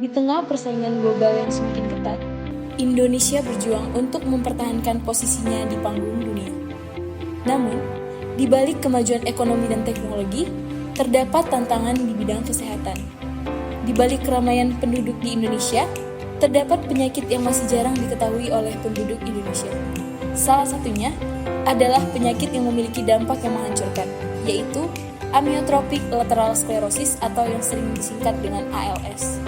Di tengah persaingan global yang semakin ketat, Indonesia berjuang untuk mempertahankan posisinya di panggung dunia. Namun, di balik kemajuan ekonomi dan teknologi, terdapat tantangan di bidang kesehatan. Di balik keramaian penduduk di Indonesia, terdapat penyakit yang masih jarang diketahui oleh penduduk Indonesia. Salah satunya adalah penyakit yang memiliki dampak yang menghancurkan, yaitu amyotrophic lateral sclerosis atau yang sering disingkat dengan ALS.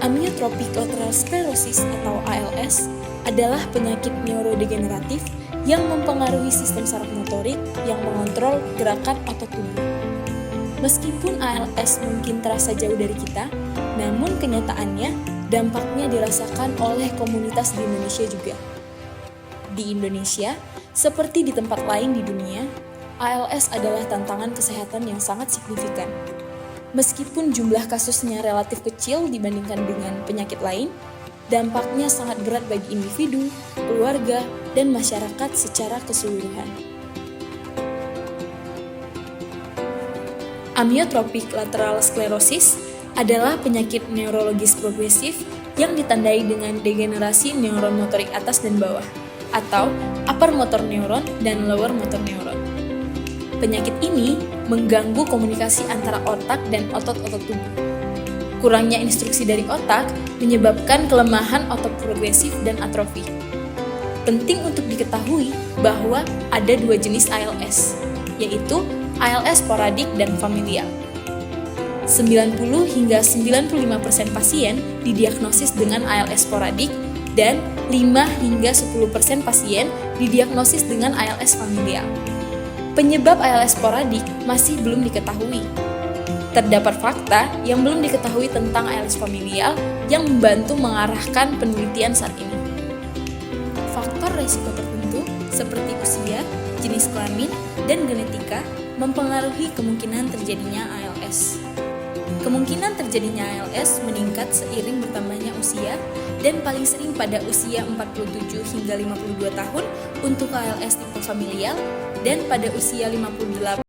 Amyotrophic lateral sclerosis atau ALS adalah penyakit neurodegeneratif yang mempengaruhi sistem saraf motorik yang mengontrol gerakan otot tubuh. Meskipun ALS mungkin terasa jauh dari kita, namun kenyataannya dampaknya dirasakan oleh komunitas di Indonesia juga. Di Indonesia, seperti di tempat lain di dunia, ALS adalah tantangan kesehatan yang sangat signifikan. Meskipun jumlah kasusnya relatif kecil dibandingkan dengan penyakit lain, dampaknya sangat berat bagi individu, keluarga, dan masyarakat secara keseluruhan. Amyotrophic lateral sclerosis adalah penyakit neurologis progresif yang ditandai dengan degenerasi neuron motorik atas dan bawah, atau upper motor neuron dan lower motor neuron. Penyakit ini mengganggu komunikasi antara otak dan otot-otot tubuh. Kurangnya instruksi dari otak menyebabkan kelemahan otot progresif dan atrofi. Penting untuk diketahui bahwa ada dua jenis ALS, yaitu ALS sporadik dan familial. 90 hingga 95% pasien didiagnosis dengan ALS sporadik dan 5 hingga 10% pasien didiagnosis dengan ALS familial. Penyebab ALS sporadik masih belum diketahui. Terdapat fakta yang belum diketahui tentang ALS familial yang membantu mengarahkan penelitian saat ini. Faktor risiko tertentu seperti usia, jenis kelamin, dan genetika mempengaruhi kemungkinan terjadinya ALS. Kemungkinan terjadinya ALS meningkat seiring bertambahnya usia dan paling sering pada usia 47 hingga 52 tahun untuk ALS tipe familial dan pada usia 58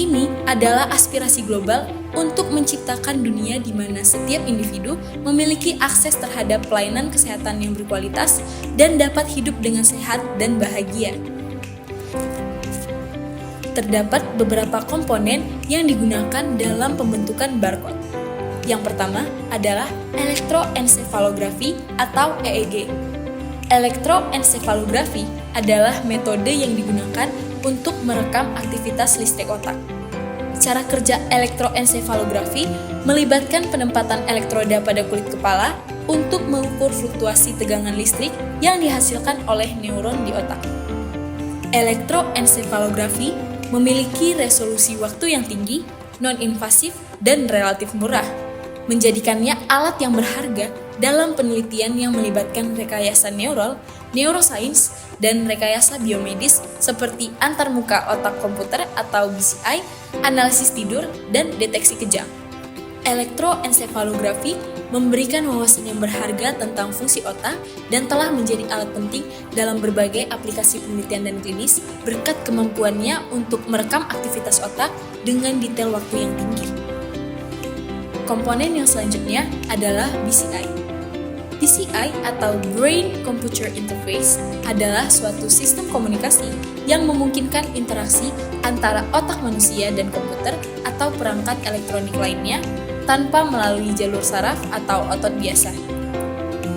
ini adalah aspirasi global untuk menciptakan dunia di mana setiap individu memiliki akses terhadap pelayanan kesehatan yang berkualitas dan dapat hidup dengan sehat dan bahagia. Terdapat beberapa komponen yang digunakan dalam pembentukan barcode. Yang pertama adalah elektroensefalografi atau EEG. Elektroensefalografi adalah metode yang digunakan untuk merekam aktivitas listrik otak. Cara kerja elektroensefalografi melibatkan penempatan elektroda pada kulit kepala untuk mengukur fluktuasi tegangan listrik yang dihasilkan oleh neuron di otak. Elektroensefalografi memiliki resolusi waktu yang tinggi, non-invasif, dan relatif murah, menjadikannya alat yang berharga dalam penelitian yang melibatkan rekayasa neural, neuroscience, dan rekayasa biomedis seperti antarmuka otak komputer atau BCI, analisis tidur, dan deteksi kejang. Elektroensefalografi memberikan wawasan yang berharga tentang fungsi otak dan telah menjadi alat penting dalam berbagai aplikasi penelitian dan klinis berkat kemampuannya untuk merekam aktivitas otak dengan detail waktu yang tinggi. Komponen yang selanjutnya adalah BCI. BCI atau Brain Computer Interface adalah suatu sistem komunikasi yang memungkinkan interaksi antara otak manusia dan komputer atau perangkat elektronik lainnya tanpa melalui jalur saraf atau otot biasa.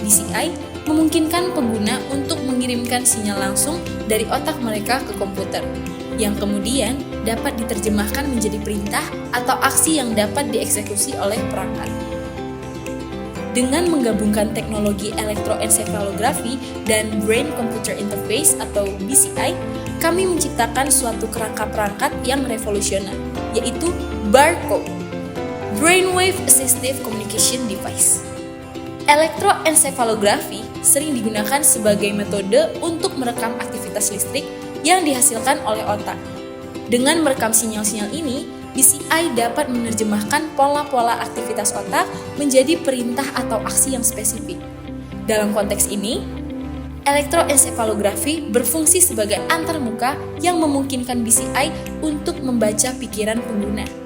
BCI memungkinkan pengguna untuk mengirimkan sinyal langsung dari otak mereka ke komputer, yang kemudian dapat diterjemahkan menjadi perintah atau aksi yang dapat dieksekusi oleh perangkat. Dengan menggabungkan teknologi elektroensefalografi dan Brain Computer Interface atau BCI, kami menciptakan suatu kerangka perangkat yang revolusioner, yaitu barcode, Brainwave Assistive Communication Device. Elektroensefalografi sering digunakan sebagai metode untuk merekam aktivitas listrik yang dihasilkan oleh otak. Dengan merekam sinyal-sinyal ini, BCI dapat menerjemahkan pola-pola aktivitas otak menjadi perintah atau aksi yang spesifik. Dalam konteks ini, elektroensefalografi berfungsi sebagai antarmuka yang memungkinkan BCI untuk membaca pikiran pengguna.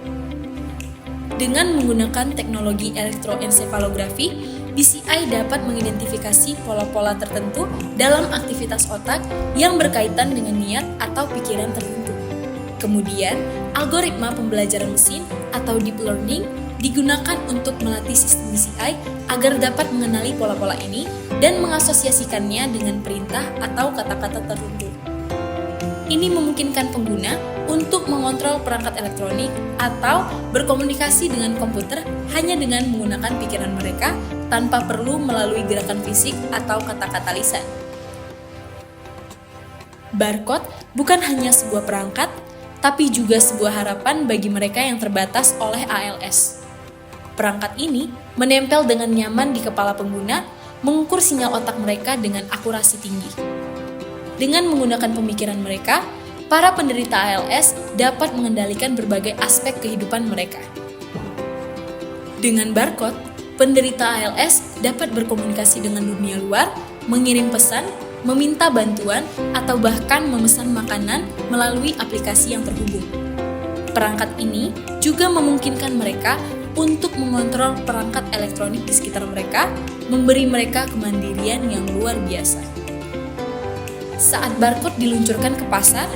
Dengan menggunakan teknologi elektroensefalografi, BCI dapat mengidentifikasi pola-pola tertentu dalam aktivitas otak yang berkaitan dengan niat atau pikiran tertentu. Kemudian, algoritma pembelajaran mesin atau deep learning digunakan untuk melatih sistem BCI agar dapat mengenali pola-pola ini dan mengasosiasikannya dengan perintah atau kata-kata tertentu. Ini memungkinkan pengguna untuk mengontrol perangkat elektronik atau berkomunikasi dengan komputer hanya dengan menggunakan pikiran mereka tanpa perlu melalui gerakan fisik atau kata-kata lisan. Barcode bukan hanya sebuah perangkat, tapi juga sebuah harapan bagi mereka yang terbatas oleh ALS. Perangkat ini menempel dengan nyaman di kepala pengguna, mengukur sinyal otak mereka dengan akurasi tinggi. Dengan menggunakan pemikiran mereka, para penderita ALS dapat mengendalikan berbagai aspek kehidupan mereka. Dengan barcode, penderita ALS dapat berkomunikasi dengan dunia luar, mengirim pesan, meminta bantuan, atau bahkan memesan makanan melalui aplikasi yang terhubung. Perangkat ini juga memungkinkan mereka untuk mengontrol perangkat elektronik di sekitar mereka, memberi mereka kemandirian yang luar biasa. Saat barcode diluncurkan ke pasar,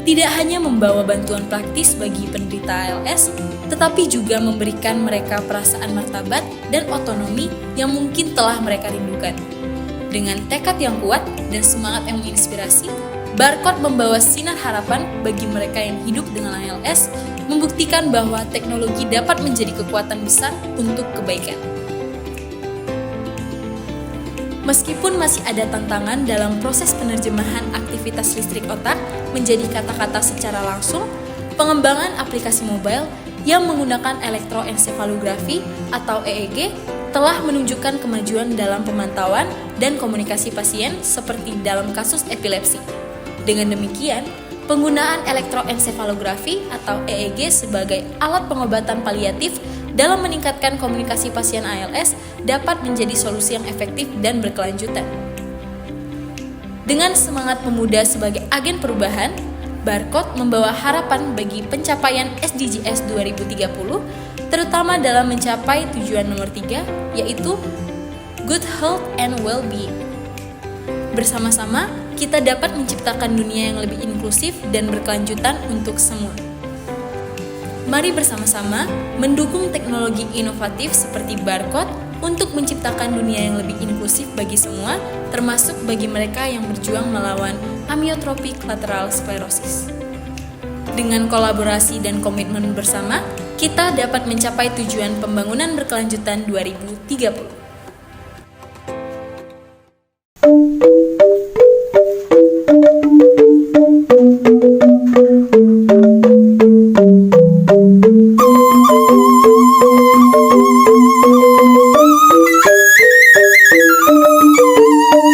tidak hanya membawa bantuan praktis bagi penderita ALS, tetapi juga memberikan mereka perasaan martabat dan otonomi yang mungkin telah mereka rindukan. Dengan tekad yang kuat dan semangat yang menginspirasi, barcode membawa sinar harapan bagi mereka yang hidup dengan ALS, membuktikan bahwa teknologi dapat menjadi kekuatan besar untuk kebaikan. Meskipun masih ada tantangan dalam proses penerjemahan aktivitas listrik otak menjadi kata-kata secara langsung, pengembangan aplikasi mobile yang menggunakan elektroensefalografi atau EEG telah menunjukkan kemajuan dalam pemantauan dan komunikasi pasien seperti dalam kasus epilepsi. Dengan demikian, penggunaan elektroensefalografi atau EEG sebagai alat pengobatan paliatif dalam meningkatkan komunikasi pasien ALS dapat menjadi solusi yang efektif dan berkelanjutan. Dengan semangat pemuda sebagai agen perubahan, Barcode membawa harapan bagi pencapaian SDGs 2030, terutama dalam mencapai tujuan nomor 3, yaitu Good Health and Well-being. Bersama-sama, kita dapat menciptakan dunia yang lebih inklusif dan berkelanjutan untuk semua. Mari bersama-sama mendukung teknologi inovatif seperti Barcode untuk menciptakan dunia yang lebih inklusif bagi semua, termasuk bagi mereka yang berjuang melawan amyotropik lateral sklerosis. Dengan kolaborasi dan komitmen bersama, kita dapat mencapai tujuan pembangunan berkelanjutan 2030.